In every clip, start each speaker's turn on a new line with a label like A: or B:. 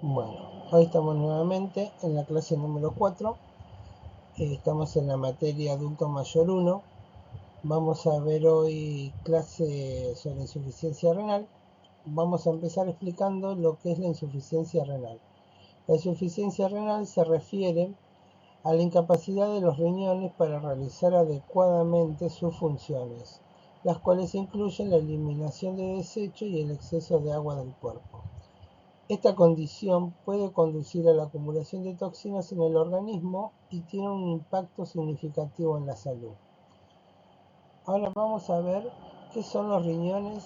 A: Bueno, hoy estamos nuevamente en la clase número 4. Estamos en la materia adulto mayor 1. Vamos a ver hoy clase sobre insuficiencia renal. Vamos a empezar explicando lo que es la insuficiencia renal. La insuficiencia renal se refiere a la incapacidad de los riñones para realizar adecuadamente sus funciones, las cuales incluyen la eliminación de desechos y el exceso de agua del cuerpo. Esta condición puede conducir a la acumulación de toxinas en el organismo y tiene un impacto significativo en la salud. Ahora vamos a ver qué son los riñones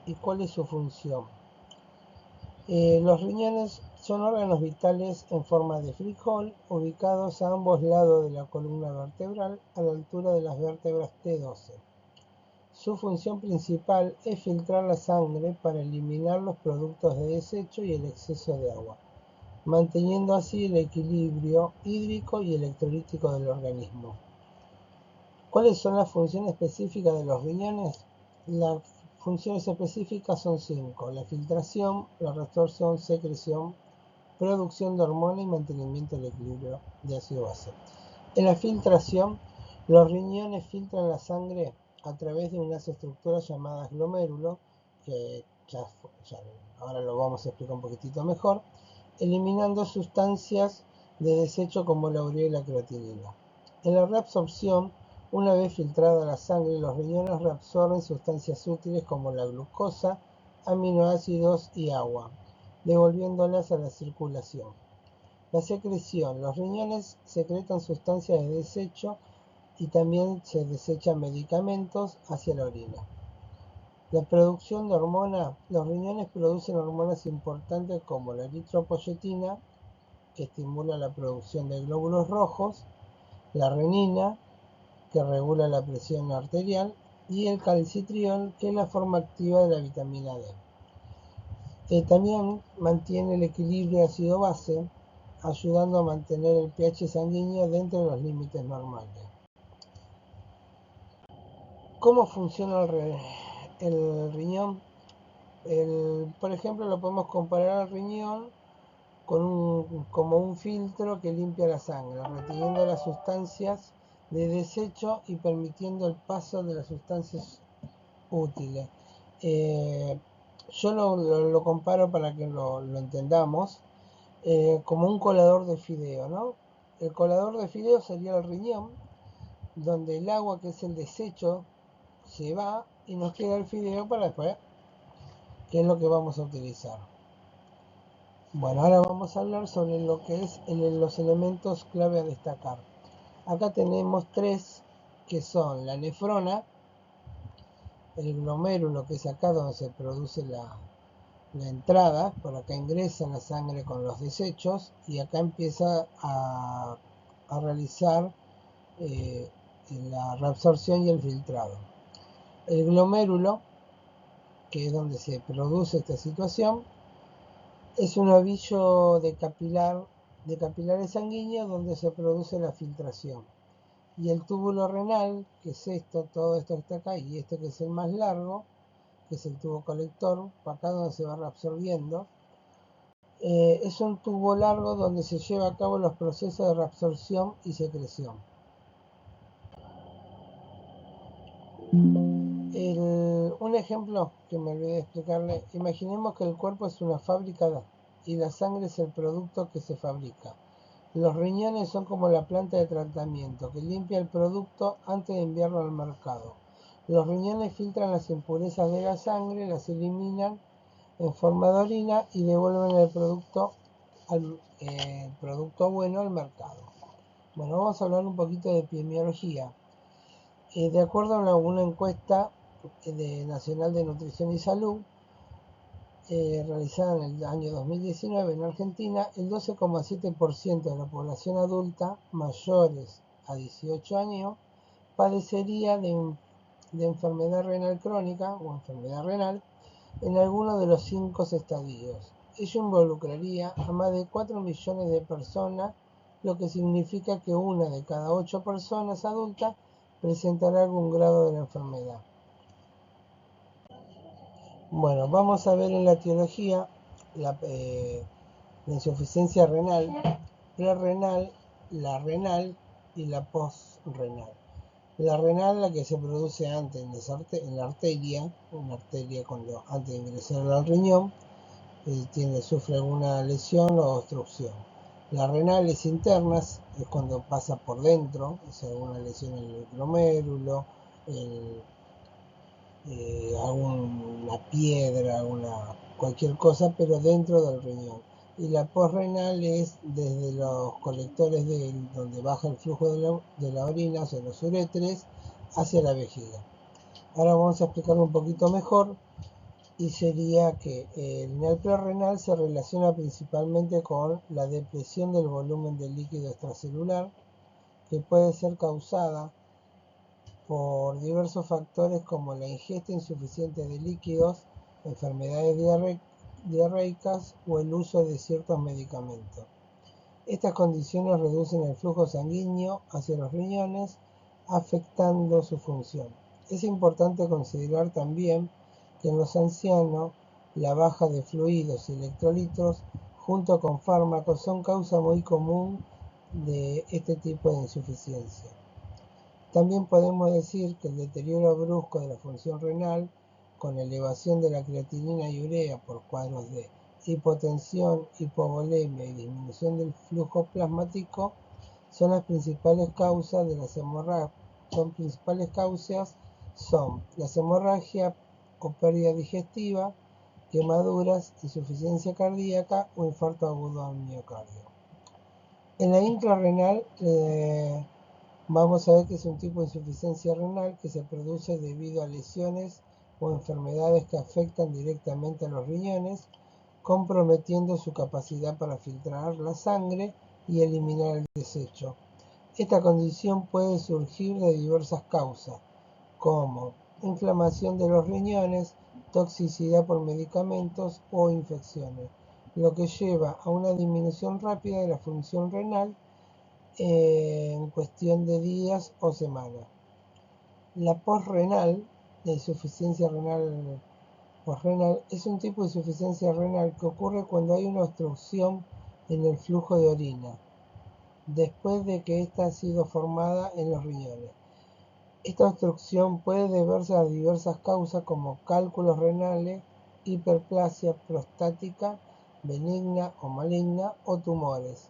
A: y cuál es su función. Los riñones son órganos vitales en forma de frijol ubicados a ambos lados de la columna vertebral a la altura de las vértebras T12. Su función principal es filtrar la sangre para eliminar los productos de desecho y el exceso de agua, manteniendo así el equilibrio hídrico y electrolítico del organismo. ¿Cuáles son las funciones específicas de los riñones? Las funciones específicas son 5: la filtración, la reabsorción, secreción, producción de hormona y mantenimiento del equilibrio de ácido-base. En la filtración, los riñones filtran la sangre a través de unas estructuras llamadas glomérulos, que ahora lo vamos a explicar un poquitito mejor, eliminando sustancias de desecho como la urea y la creatinina. En la reabsorción, una vez filtrada la sangre, los riñones reabsorben sustancias útiles como la glucosa, aminoácidos y agua, devolviéndolas a la circulación. La secreción. Los riñones secretan sustancias de desecho y también se desechan medicamentos hacia la orina. La producción de hormonas. Los riñones producen hormonas importantes como la eritropoyetina, que estimula la producción de glóbulos rojos, la renina, que regula la presión arterial, y el calcitriol, que es la forma activa de la vitamina D. También mantiene el equilibrio ácido-base, ayudando a mantener el pH sanguíneo dentro de los límites normales. ¿Cómo funciona el riñón? Por ejemplo, lo podemos comparar al riñón como un filtro que limpia la sangre, reteniendo las sustancias de desecho y permitiendo el paso de las sustancias útiles. Yo lo comparo para que lo entendamos, como un colador de fideo, ¿no? El colador de fideo sería el riñón, donde el agua, que es el desecho, se va y nos queda el fideo para después, que es lo que vamos a utilizar. Bueno, ahora vamos a hablar sobre lo que es los elementos clave a destacar. Acá tenemos 3, que son la nefrona, el glomérulo, que es acá donde se produce la entrada, por acá ingresa la sangre con los desechos y acá empieza a realizar la reabsorción y el filtrado. El glomérulo, que es donde se produce esta situación, es un ovillo de capilares sanguíneos donde se produce la filtración. Y el túbulo renal, que es esto, todo esto que está acá, y este que es el más largo, que es el tubo colector, acá donde se va reabsorbiendo, es un tubo largo donde se lleva a cabo los procesos de reabsorción y secreción. Un ejemplo que me olvidé de explicarle: imaginemos que el cuerpo es una fábrica y la sangre es el producto que se fabrica. Los riñones son como la planta de tratamiento que limpia el producto antes de enviarlo al mercado. Los riñones filtran las impurezas de la sangre, las eliminan en forma de orina y devuelven el producto bueno al mercado. Bueno, vamos a hablar un poquito de epidemiología. De acuerdo a una encuesta nacional de nutrición y salud realizada en el año 2019 en Argentina, el 12,7% de la población adulta mayores a 18 años padecería de enfermedad renal crónica o enfermedad renal en alguno de los 5 estadios. Ello involucraría a más de 4 millones de personas, lo que significa que una de cada 8 personas adultas presentará algún grado de la enfermedad. Bueno, vamos a ver en la etiología la insuficiencia renal, prerrenal, la renal y la postrenal. La renal, la que se produce antes en la arteria, una arteria cuando antes de ingresar al riñón, sufre alguna lesión o obstrucción. Las renales internas es cuando pasa por dentro, es alguna lesión en el glomérulo, alguna piedra, cualquier cosa, pero dentro del riñón. Y la postrenal es desde los colectores donde baja el flujo de la orina, hacia los uréteres, hacia la vejiga. Ahora vamos a explicarlo un poquito mejor, y sería que el renal prerrenal se relaciona principalmente con la depresión del volumen del líquido extracelular, que puede ser causada por diversos factores como la ingesta insuficiente de líquidos, enfermedades diarreicas o el uso de ciertos medicamentos. Estas condiciones reducen el flujo sanguíneo hacia los riñones, afectando su función. Es importante considerar también que en los ancianos la baja de fluidos y electrolitos junto con fármacos son causa muy común de este tipo de insuficiencia. También podemos decir que el deterioro brusco de la función renal, con elevación de la creatinina y urea por cuadros de hipotensión, hipovolemia y disminución del flujo plasmático, son las principales causas de las hemorragias. Son las hemorragias o pérdida digestiva, quemaduras, insuficiencia cardíaca o infarto agudo al miocardio. En la intrarrenal vamos a ver que es un tipo de insuficiencia renal que se produce debido a lesiones o enfermedades que afectan directamente a los riñones, comprometiendo su capacidad para filtrar la sangre y eliminar el desecho. Esta condición puede surgir de diversas causas, como inflamación de los riñones, toxicidad por medicamentos o infecciones, lo que lleva a una disminución rápida de la función renal en cuestión de días o semanas. La postrenal, la insuficiencia renal postrenal, es un tipo de insuficiencia renal que ocurre cuando hay una obstrucción en el flujo de orina, después de que ésta ha sido formada en los riñones. Esta obstrucción puede deberse a diversas causas como cálculos renales, hiperplasia prostática, benigna o maligna, o tumores,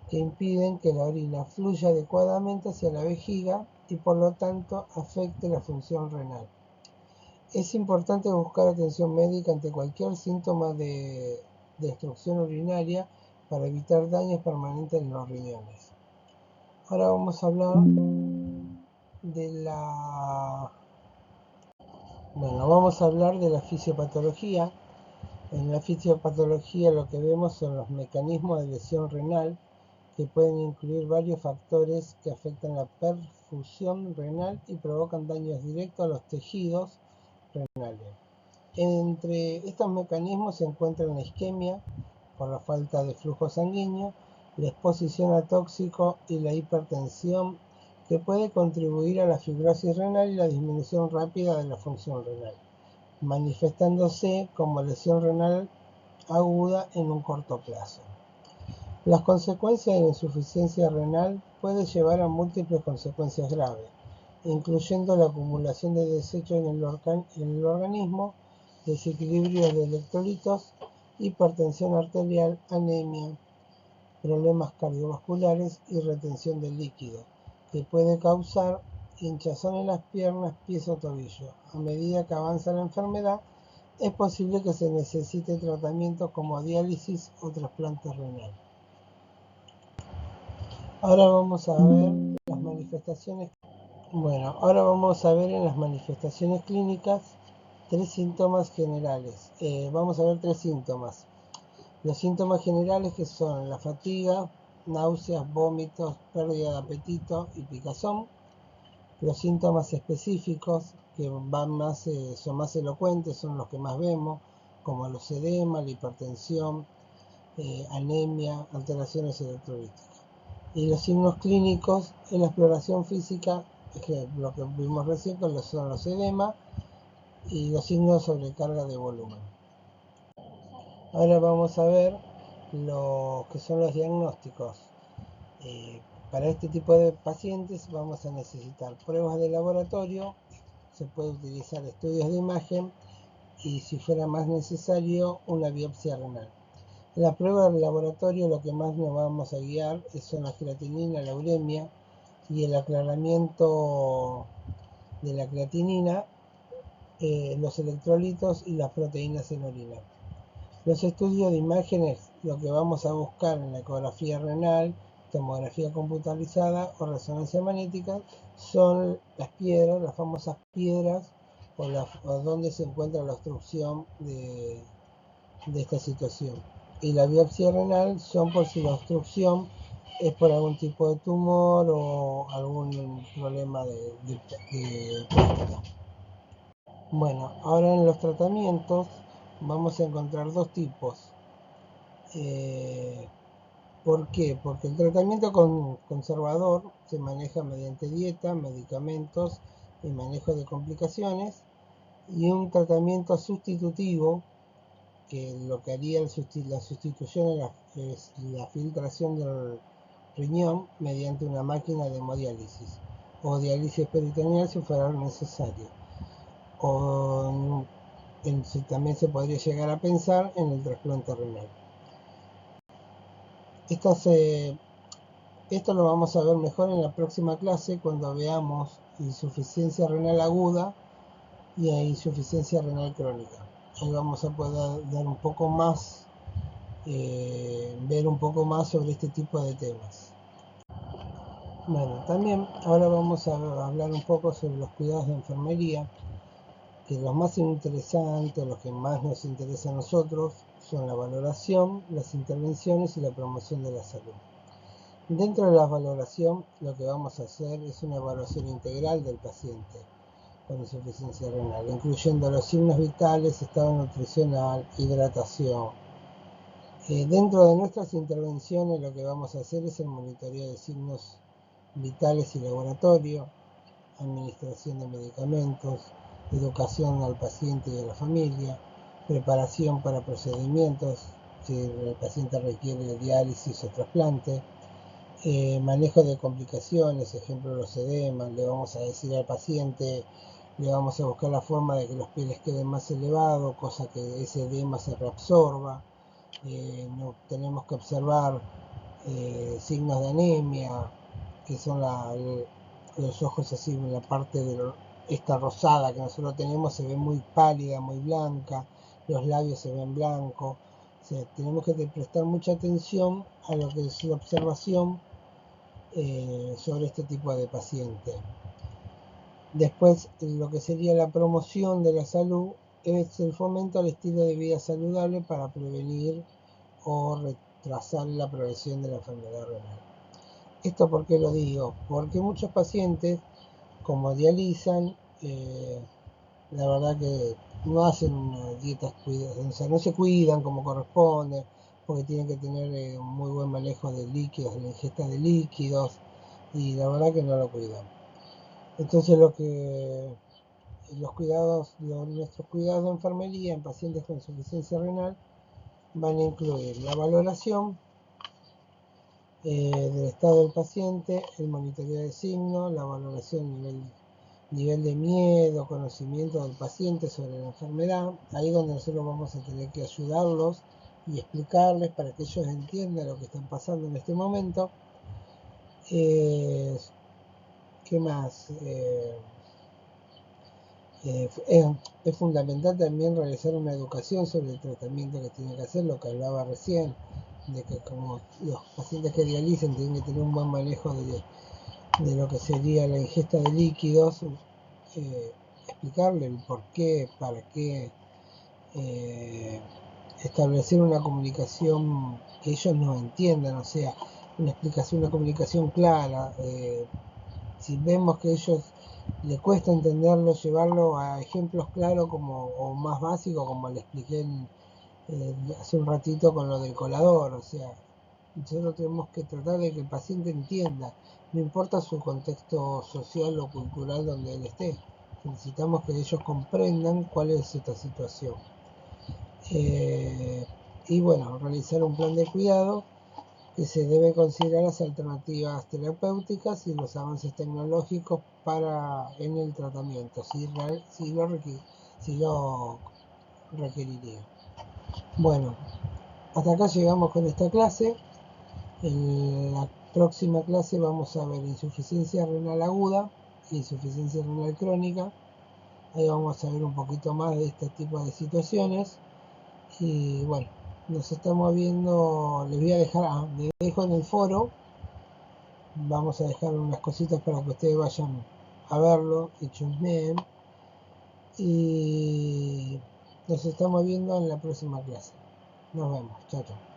A: que impiden que la orina fluya adecuadamente hacia la vejiga y por lo tanto afecte la función renal. Es importante buscar atención médica ante cualquier síntoma de obstrucción urinaria para evitar daños permanentes en los riñones. Ahora vamos a hablar de la fisiopatología. En la fisiopatología lo que vemos son los mecanismos de lesión renal, que pueden incluir varios factores que afectan la perfusión renal y provocan daños directos a los tejidos renales. Entre estos mecanismos se encuentran la isquemia, por la falta de flujo sanguíneo, la exposición a tóxicos y la hipertensión, que puede contribuir a la fibrosis renal y la disminución rápida de la función renal, manifestándose como lesión renal aguda en un corto plazo. Las consecuencias de la insuficiencia renal pueden llevar a múltiples consecuencias graves, incluyendo la acumulación de desechos en el organismo, desequilibrio de electrolitos, hipertensión arterial, anemia, problemas cardiovasculares y retención del líquido, que puede causar hinchazón en las piernas, pies o tobillos. A medida que avanza la enfermedad, es posible que se necesite tratamientos como diálisis o trasplante renal. Ahora vamos a ver las manifestaciones. Ahora vamos a ver en las manifestaciones clínicas tres síntomas generales. Vamos a ver tres síntomas. Los síntomas generales, que son la fatiga, náuseas, vómitos, pérdida de apetito y picazón. Los síntomas específicos, que son más elocuentes, son los que más vemos, como los edemas, la hipertensión, anemia, alteraciones electrolíticas. Y los signos clínicos en la exploración física, lo que vimos recién, son los edemas y los signos de sobrecarga de volumen. Ahora vamos a ver lo que son los diagnósticos. Para este tipo de pacientes vamos a necesitar pruebas de laboratorio, se puede utilizar estudios de imagen y, si fuera más necesario, una biopsia renal. En la prueba del laboratorio lo que más nos vamos a guiar son la creatinina, la uremia y el aclaramiento de la creatinina, los electrolitos y las proteínas en orina. Los estudios de imágenes, lo que vamos a buscar en la ecografía renal, tomografía computarizada o resonancia magnética, son las piedras, las famosas piedras, o donde se encuentra la obstrucción de esta situación. Y la biopsia renal son por si la obstrucción es por algún tipo de tumor o algún problema de próstata. Bueno, ahora en los tratamientos vamos a encontrar dos tipos. ¿Por qué? Porque el tratamiento conservador se maneja mediante dieta, medicamentos y manejo de complicaciones, y un tratamiento sustitutivo, que lo que haría la sustitución es la filtración del riñón mediante una máquina de hemodiálisis o diálisis peritoneal si fuera necesario. O también se podría llegar a pensar en el trasplante renal. Esto lo vamos a ver mejor en la próxima clase, cuando veamos insuficiencia renal aguda y insuficiencia renal crónica. Ahí vamos a poder dar un poco más, ver un poco más sobre este tipo de temas. Bueno, también ahora vamos a hablar un poco sobre los cuidados de enfermería, que los más interesantes, los que más nos interesan a nosotros, son la valoración, las intervenciones y la promoción de la salud. Dentro de la valoración, lo que vamos a hacer es una evaluación integral del paciente con insuficiencia renal, incluyendo los signos vitales, estado nutricional, hidratación. Dentro de nuestras intervenciones, lo que vamos a hacer es el monitoreo de signos vitales y laboratorio, administración de medicamentos, educación al paciente y a la familia, preparación para procedimientos si el paciente requiere diálisis o trasplante, manejo de complicaciones, ejemplo los edemas. Le vamos a decir al paciente, le vamos a buscar la forma de que los pieles queden más elevados, cosa que ese edema se reabsorba. No, tenemos que observar signos de anemia, que son los ojos así, en la parte de esta rosada que nosotros tenemos se ve muy pálida, muy blanca, los labios se ven blancos. O sea, tenemos que prestar mucha atención a lo que es la observación sobre este tipo de paciente. Después, lo que sería la promoción de la salud es el fomento al estilo de vida saludable para prevenir o retrasar la progresión de la enfermedad renal. ¿Esto por qué lo digo? Porque muchos pacientes, como dializan, la verdad que no hacen una dieta cuidada, o sea, no se cuidan como corresponde, porque tienen que tener un muy buen manejo de líquidos, de la ingesta de líquidos, y la verdad que no lo cuidan. Entonces nuestros cuidados de enfermería en pacientes con insuficiencia renal van a incluir la valoración del estado del paciente, el monitoreo de signos, la valoración nivel de miedo, conocimiento del paciente sobre la enfermedad. Ahí donde nosotros vamos a tener que ayudarlos y explicarles para que ellos entiendan lo que están pasando en este momento. ¿Qué más? Es fundamental también realizar una educación sobre el tratamiento que tiene que hacer, lo que hablaba recién, de que como los pacientes que dialicen tienen que tener un buen manejo de lo que sería la ingesta de líquidos, explicarle el por qué, para qué, establecer una comunicación que ellos nos entiendan, o sea, una comunicación clara. Si vemos que a ellos les cuesta entenderlo, llevarlo a ejemplos claros o más básicos, como le expliqué hace un ratito con lo del colador. O sea, nosotros tenemos que tratar de que el paciente entienda, no importa su contexto social o cultural donde él esté. Necesitamos que ellos comprendan cuál es esta situación. y bueno, realizar un plan de cuidado que se debe considerar las alternativas terapéuticas y los avances tecnológicos en el tratamiento, si lo requeriría. Bueno, hasta acá llegamos con esta clase. En la próxima clase vamos a ver insuficiencia renal aguda e insuficiencia renal crónica. Ahí vamos a ver un poquito más de este tipo de situaciones. Y bueno, nos estamos viendo. Les voy a dejar, les dejo en el foro. Vamos a dejar unas cositas para que ustedes vayan a verlo y chusmeen. Y nos estamos viendo en la próxima clase. Nos vemos. Chao, chao.